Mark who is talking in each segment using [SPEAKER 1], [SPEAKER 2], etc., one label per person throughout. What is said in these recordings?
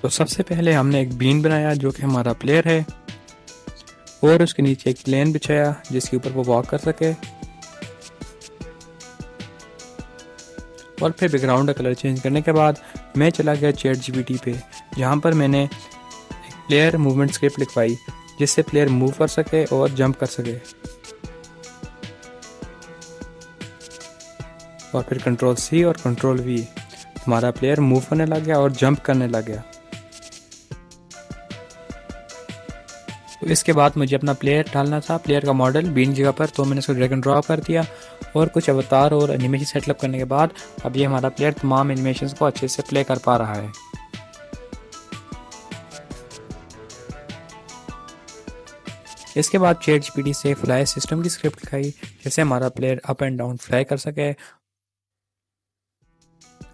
[SPEAKER 1] तो सबसे पहले हमने एक बीन बनाया जो कि हमारा प्लेयर है और उसके नीचे एक प्लेन बिछाया जिसके ऊपर वो वॉक कर सके और फिर बैकग्राउंड का कलर चेंज करने के बाद मैं चला गया चैट जीपीटी पे जहाँ पर मैंने एक प्लेयर मूवमेंट स्क्रिप्ट लिखवाई जिससे प्लेयर मूव कर सके और जंप कर सके और फिर कंट्रोल सी और कंट्रोल वी हमारा प्लेयर मूव करने लग गया और जंप करने लग गया। तो इसके बाद मुझे अपना प्लेयर डालना था, प्लेयर का मॉडल बीन जगह पर, तो मैंने इसको ड्रैग एंड ड्रॉप कर दिया और कुछ अवतार और एनिमेशन सेटअप करने के बाद अब ये हमारा प्लेयर तमाम एनिमेशंस को अच्छे से प्ले कर पा रहा है। इसके बाद चैट जीपीटी से फ्लाई सिस्टम की स्क्रिप्ट लिखाई जैसे हमारा player up and down fly कर सके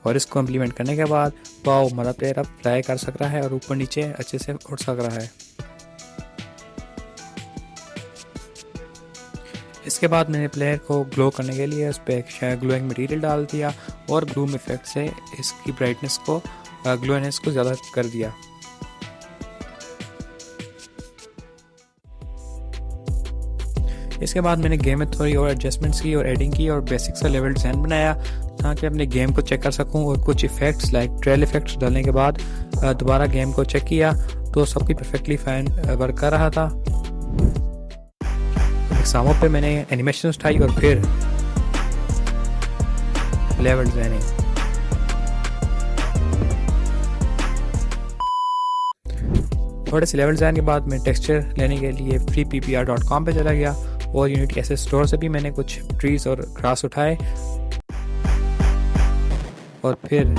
[SPEAKER 1] और इसको इम्प्लीमेंट करने के बाद वाओ हमारा प्लेयर अब फ्लाई कर सक रहा है और ऊपर नीचे अच्छे से उड़ सक रहा है। इसके बाद मैंने प्लेयर को ग्लो करने के लिए उस पर एक ग्लोइंग मटेरियल डाल दिया और ग्लूम इफेक्ट से इसकी ब्राइटनेस को ग्लोनेस को ज़्यादा कर दिया। इसके बाद मैंने गेम में थोड़ी और एडजस्टमेंट्स की और एडिंग की और बेसिक सा लेवल डिज़ाइन बनाया ताकि अपने गेम को चेक कर सकूं और कुछ इफ़ेक्ट्स लाइक ट्रेल इफ़ेक्ट्स डालने के बाद दोबारा गेम को चेक किया तो सब कुछ परफेक्टली फाइन वर्क कर रहा था। एग्जामों पे मैंने एनिमेशन उठाई और फिर लेवल डिज़ाइनिंग। थोड़े से लेवल डिज़ाइन के बाद मैं टेक्सचर लेने के लिए freeppr.com पे चला गया और यूनिटी एसेट स्टोर से भी मैंने कुछ ट्रीज और ग्रास उठाए और फिर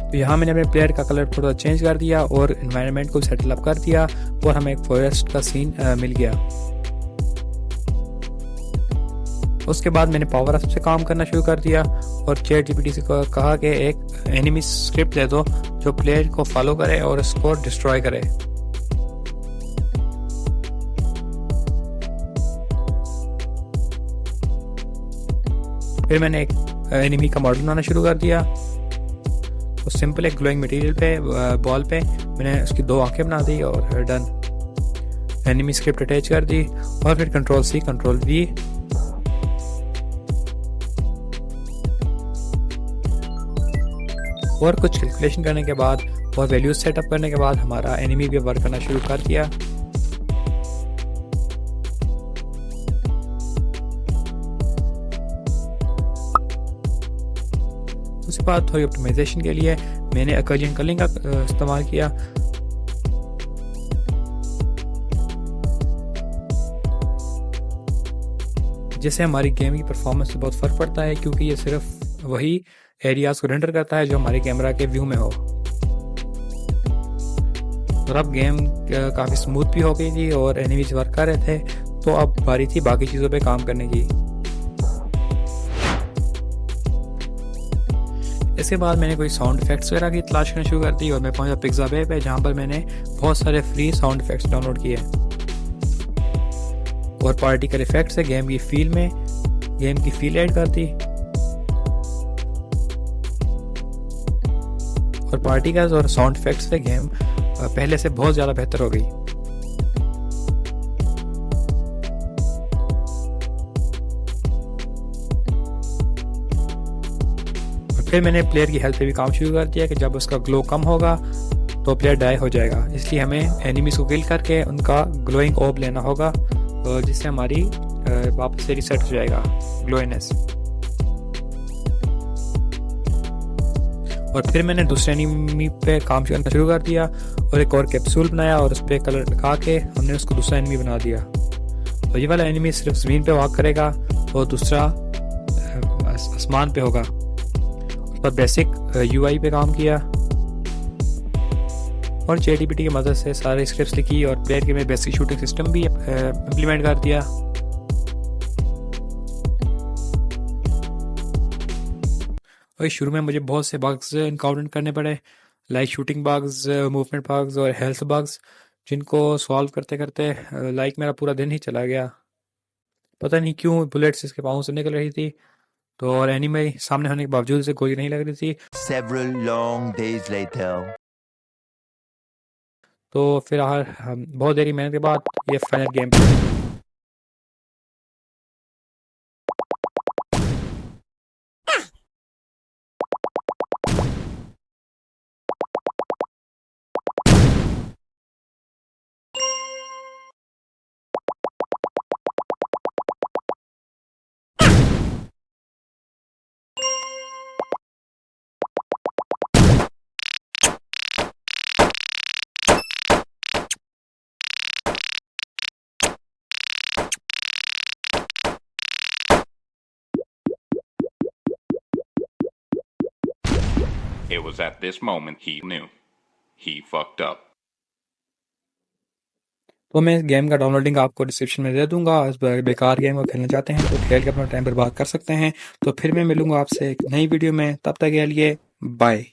[SPEAKER 1] तो यहाँ मैंने अपने प्लेयर का कलर थोड़ा चेंज कर दिया और एनवायरनमेंट को सेटल अप कर दिया और हमें एक फॉरेस्ट का सीन मिल गया। उसके बाद मैंने पावर अप से काम करना शुरू कर दिया और चैट जीपीटी से कहा कि एक एनिमी स्क्रिप्ट दे दो जो प्लेयर को फॉलो करे और उसको डिस्ट्रॉय करे। फिर मैंने एक एनिमी का मॉडल बनाना शुरू कर दिया। तो सिंपल एक ग्लोइंग मटेरियल पे बॉल पे मैंने उसकी 2 आंखें बना दी और डन। एनिमी स्क्रिप्ट अटैच कर दी और फिर कंट्रोल सी कंट्रोल वी और कुछ कैलकुलेशन करने के बाद और वैल्यूज सेटअप करने के बाद हमारा एनिमी भी वर्क करना शुरू कर दिया। उसके बाद थोड़ी ऑप्टिमाइजेशन के लिए मैंने अकर्जन कलिंग का इस्तेमाल किया। जिससे हमारी गेम की परफॉर्मेंस से बहुत फ़र्क पड़ता है क्योंकि ये सिर्फ वही एरियाज को रेंडर करता है जो हमारे कैमरा के व्यू में हो। और अब गेम काफ़ी स्मूथ भी हो गई थी और एनिमीज वर्क कर रहे थे तो अब बारी थी बाकी चीज़ों पे काम करने की। इसके बाद मैंने कोई साउंड इफेक्ट्स वगैरह की तलाश करना शुरू कर दी और मैं पहुंचा पिक्साबे पे जहाँ पर मैंने बहुत सारे फ्री साउंड इफेक्ट्स डाउनलोड किए और पार्टिकल इफेक्ट से गेम की फील ऐड कर दी और पार्टिकल्स और साउंड इफेक्ट्स से गेम पहले से बहुत ज़्यादा बेहतर हो गई। और फिर मैंने प्लेयर की हेल्थ पे भी काम शुरू कर दिया कि जब उसका ग्लो कम होगा तो प्लेयर डाई हो जाएगा, इसलिए हमें एनिमीज को किल करके उनका ग्लोइंग ऑर्ब लेना होगा जिससे हमारी वापस से रिसेट हो जाएगा ग्लोइनेस। और फिर मैंने दूसरे एनिमी पे काम करना शुरू कर दिया और एक और कैप्सूल बनाया और उस पर कलर लगा के हमने उसको दूसरा एनिमी बना दिया। और ये वाला एनिमी सिर्फ ज़मीन पे वॉक करेगा और दूसरा आसमान पे होगा। उस पर बेसिक यूआई पे काम किया और चैट जीपीटी की मदद से सारे स्क्रिप्ट्स लिखी और प्लेयर के में बेसिक शूटिंग सिस्टम भी इम्प्लीमेंट कर दिया। और शुरू में मुझे बहुत से बग्स इनकाउंटर करने पड़े like shooting bugs, movement bugs और हेल्थ बग्स, जिनको सॉल्व करते करते लाइक मेरा पूरा दिन ही चला गया। पता नहीं क्यों बुलेट्स इसके पाँव से निकल रही थी, तो और एनिमे सामने होने के बावजूद इसे गोली नहीं लग रही थी।
[SPEAKER 2] Several long days later.
[SPEAKER 1] तो फिर हम बहुत देरी मेहनत के बाद ये final game play.
[SPEAKER 3] It was at this moment he knew. He fucked up.
[SPEAKER 1] तो मैं इस गेम का डाउनलोडिंग आपको डिस्क्रिप्शन में दे दूंगा। इस बेकार गेम को खेलना चाहते हैं तो खेल के अपना टाइम बर्बाद कर सकते हैं। तो फिर मैं मिलूंगा आपसे एक नई वीडियो में, तब तक के लिए बाय।